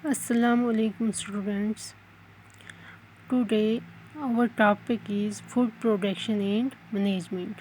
Assalamu alaikum students. Today our topic is food production and management,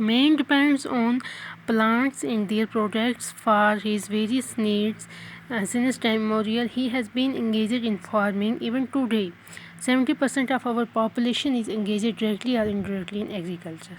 Man depends on plants and their products for his various needs. Since time immemorial, he has been engaged in farming. Even today, 70% of our population is engaged directly or indirectly in agriculture.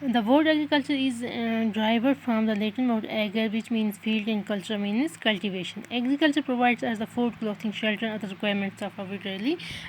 The word agriculture is derived from the Latin word ager, which means field, and culture means cultivation. Agriculture provides us the food, clothing, shelter and other requirements of our daily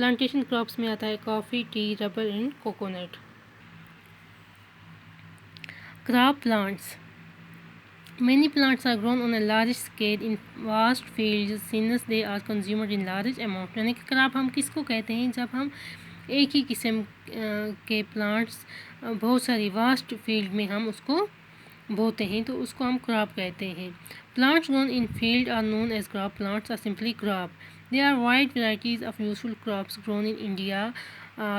plantation crops میں آتا ہے coffee, tea, rubber and coconut. Crop plants. Many plants are grown on a large scale in vast fields since they are consumed in large amount. یعنی کہ crop ہم کس کو کہتے ہیں؟ جب ہم ایک ہی قسم کے پلانٹس بہت ساری واسٹ فیلڈ میں ہم اس کو بوتے ہیں تو اس کو ہم crop کہتے ہیں. Plants grown in field are known as crop plants or simply crop. There are wide varieties of useful crops grown in India.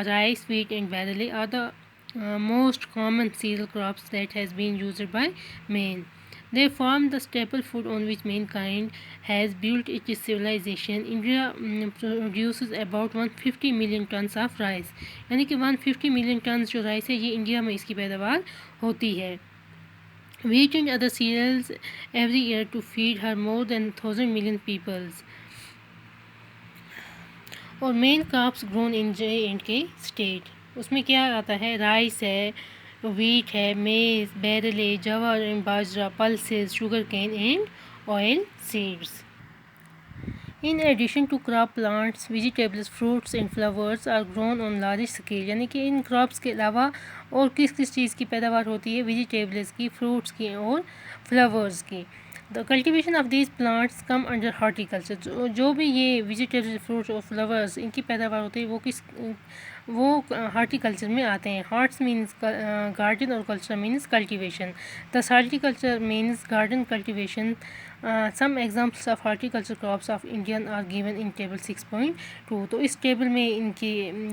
Rice, wheat and barley are the most common cereal crops that has been used by man. They form the staple food on which mankind has built its civilization. India produces about 150 million tons of rice. یعنی کہ 150 million tons جو rice ہے یہ India میں اس کی پیداوار ہوتی ہے. Wheat and other cereals every year to feed her more than 1,000 million peoples. اور مین کراپس گرون ان J&K اسٹیٹ اس میں کیا آتا ہے؟ رائس ہے, ویٹ ہے, maize, barley, jowar and bajra, pulses, sugar cane and oil seeds. In addition to crop plants, vegetables, fruits and flowers are grown on large scale. یعنی کہ ان crops کے علاوہ اور کس کس چیز کی پیداوار ہوتی ہے؟ ویجیٹیبلس کی, فروٹس کی اور فلاورز کی. The cultivation of these plants come under horticulture. جو بھی یہ ویجیٹیبل, فروٹس اور فلاورز ان کی پیداوار ہوتی ہے وہ ہارٹیکلچر میں آتے ہیں. ہارٹس مینس گارڈن اور culture means cultivation. Thus horticulture means garden cultivation. Some examples of horticulture crops of Indian are given in table 6.2. تو اس ٹیبل میں ان کی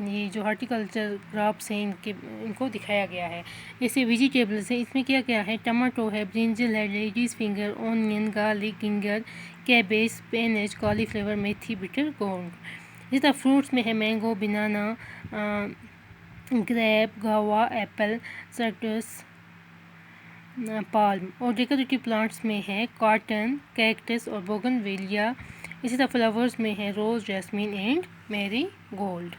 یہ جو ہارٹیکلچر کراپس ہیں ان کو دکھایا گیا ہے. جیسے ویجیٹیبلس ہیں, اس میں کیا کیا ہے؟ ٹماٹو ہے, برنجل ہے, ladies finger, onion, garlic, ginger, cabbage, spinach, cauliflower, methi, bitter gourd. اسی طرح فروٹس میں ہے mango, banana, grape, guava, apple, citrus, palm. اور ڈیکوریٹو پلانٹس میں ہے کاٹن, کیکٹس اور بوگن ویلیا. اسی طرح فلاورز میں ہے روز, جیسمین اینڈ میری gold.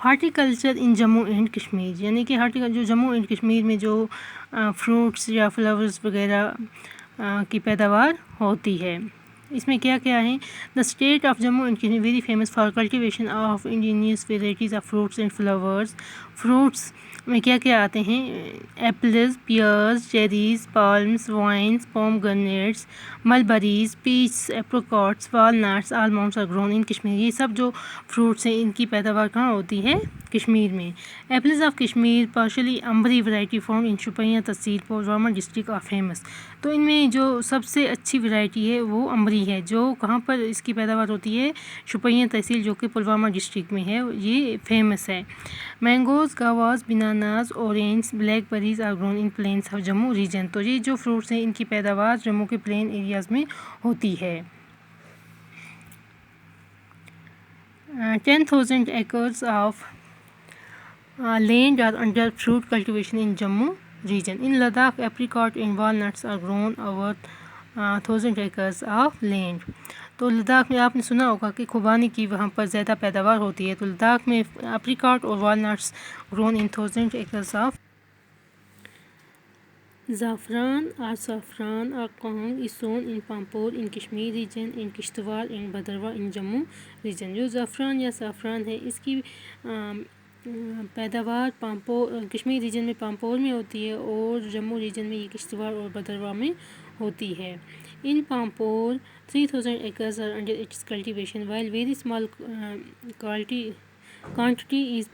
Horticulture in Jammu and Kashmir. یعنی کہ جو جموں اینڈ کشمیر میں جو فروٹس یا فلاورز وغیرہ کی پیداوار ہوتی ہے اس میں کیا کیا ہیں؟ The state of Jammu and Kashmir very famous for cultivation of indigenous varieties of fruits and flowers. Fruits میں کیا کیا آتے ہیں؟ Apples, pears, cherries, palms, vines, pomegranates, mulberries, peaches, apricots, walnuts, almonds اور گرون ان کشمیر. یہ سب جو فروٹس ہیں ان کی پیداوار کہاں ہوتی ہے؟ کشمیر میں. Apples of Kashmir partially Ambri variety form in Shopian tehsil Pulwama district of famous. تو ان میں جو سب سے اچھی ورائٹی ہے وہ امبری ہے جو کہاں پر اس کی پیداوار ہوتی ہے؟ شوپیاں تحصیل جو کہ پلوامہ ڈسٹرکٹ میں ہے, یہ فیمس ہے. Mangoes, guavas, bananas, orange, blackberries are grown in plains of Jammu region. تو یہ جو فروٹس ہیں ان کی پیداوار جموں کے پلین ایریاز میں ہوتی ہے. 10,000 acres of land are under fruit cultivation in Jammu region. In Ladakh, apricot and walnuts are grown over 1,000 acres of land. تو لداخ میں آپ نے سنا ہوگا کہ خوبانی کی وہاں پر زیادہ پیداوار ہوتی ہے. تو لداخ میں اپریکاٹ اور والنٹس grown in 1,000 acres of. Zafran or saffron or kong is sown in Pampore in Kashmir region, in Kishtwar and Bhadrawa in Jammu region. جو زعفران یا سافران ہے اس کی پیداوار کشمیر ریجن میں پامپور میں ہوتی ہے اور جموں ریجن میں یہ کشتواڑ اور بھدرواہ میں ہوتی ہے. In Pampore, 3,000 acres are under its cultivation, while very small quantity is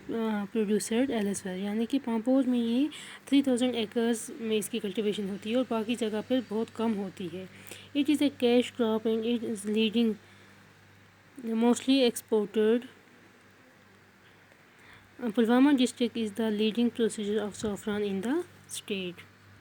produced elsewhere. یعنی کہ پامپور میں یہ 3,000 acres میں اس کی کلٹیویشن ہوتی ہے اور باقی جگہ پر بہت کم ہوتی ہے. It is a cash crop and it is leading mostly exported. Pulwama district is the leading producer of saffron in the state.